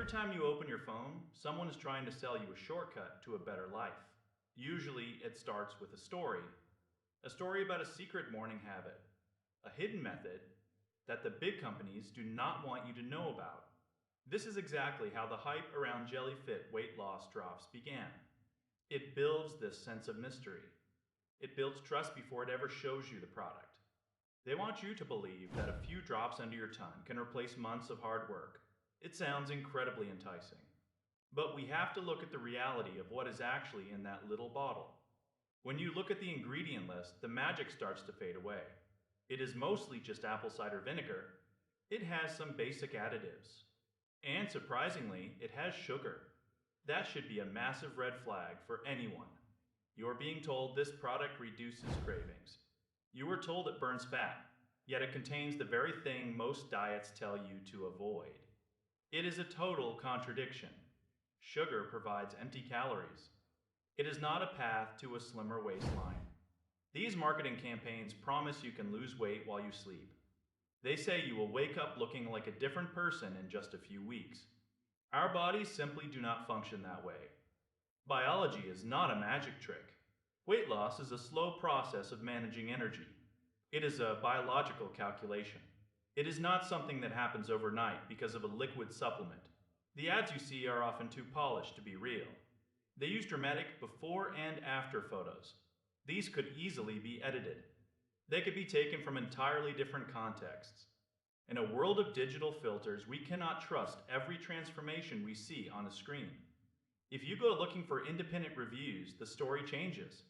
Every time you open your phone, someone is trying to sell you a shortcut to a better life. Usually, it starts with a story about a secret morning habit, a hidden method that the big companies do not want you to know about. This is exactly how the hype around JellyFit weight loss drops began. It builds this sense of mystery. It builds trust before it ever shows you the product. They want you to believe that a few drops under your tongue can replace months of hard work. It sounds incredibly enticing. But we have to look at the reality of what is actually in that little bottle. When you look at the ingredient list, the magic starts to fade away. It is mostly just apple cider vinegar. It has some basic additives. And surprisingly, it has sugar. That should be a massive red flag for anyone. You're being told this product reduces cravings. You were told it burns fat, yet it contains the very thing most diets tell you to avoid. It is a total contradiction. Sugar provides empty calories. It is not a path to a slimmer waistline. These marketing campaigns promise you can lose weight while you sleep. They say you will wake up looking like a different person in just a few weeks. Our bodies simply do not function that way. Biology is not a magic trick. Weight loss is a slow process of managing energy. It is a biological calculation. It is not something that happens overnight because of a liquid supplement. The ads you see are often too polished to be real. They use dramatic before and after photos. These could easily be edited. They could be taken from entirely different contexts. In a world of digital filters, we cannot trust every transformation we see on a screen. If you go looking for independent reviews, the story changes.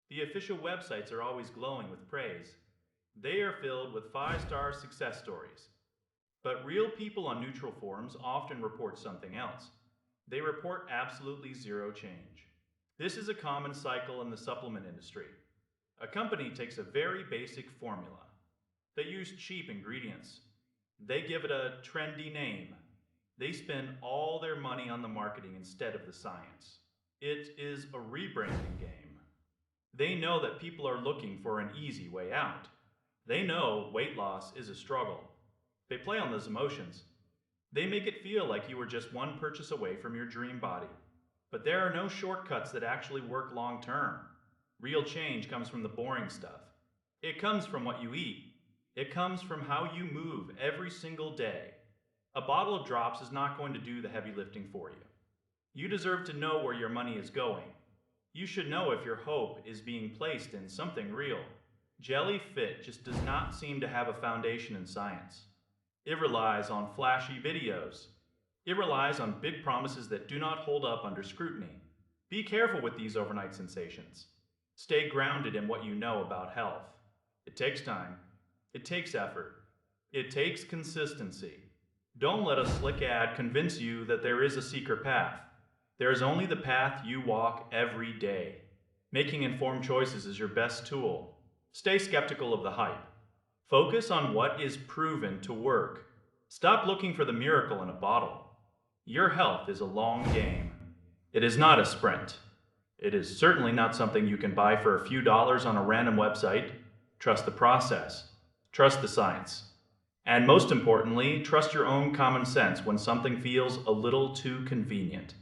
The official websites are always glowing with praise. They are filled with 5-star success stories. But real people on neutral forums often report something else. They report absolutely zero change. This is a common cycle in the supplement industry. A company takes a very basic formula. They use cheap ingredients. They give it a trendy name. They spend all their money on the marketing instead of the science. It is a rebranding game. They know that people are looking for an easy way out. They know weight loss is a struggle. They play on those emotions. They make it feel like you were just one purchase away from your dream body. But there are no shortcuts that actually work long term. Real change comes from the boring stuff. It comes from what you eat. It comes from how you move every single day. A bottle of drops is not going to do the heavy lifting for you. You deserve to know where your money is going. You should know if your hope is being placed in something real. JellyFit just does not seem to have a foundation in science. It relies on flashy videos. It relies on big promises that do not hold up under scrutiny. Be careful with these overnight sensations. Stay grounded in what you know about health. It takes time. It takes effort. It takes consistency. Don't let a slick ad convince you that there is a secret path. There is only the path you walk every day. Making informed choices is your best tool. Stay skeptical of the hype. Focus on what is proven to work. Stop looking for the miracle in a bottle. Your health is a long game. It is not a sprint. It is certainly not something you can buy for a few dollars on a random website. Trust the process. Trust the science. And most importantly, trust your own common sense when something feels a little too convenient.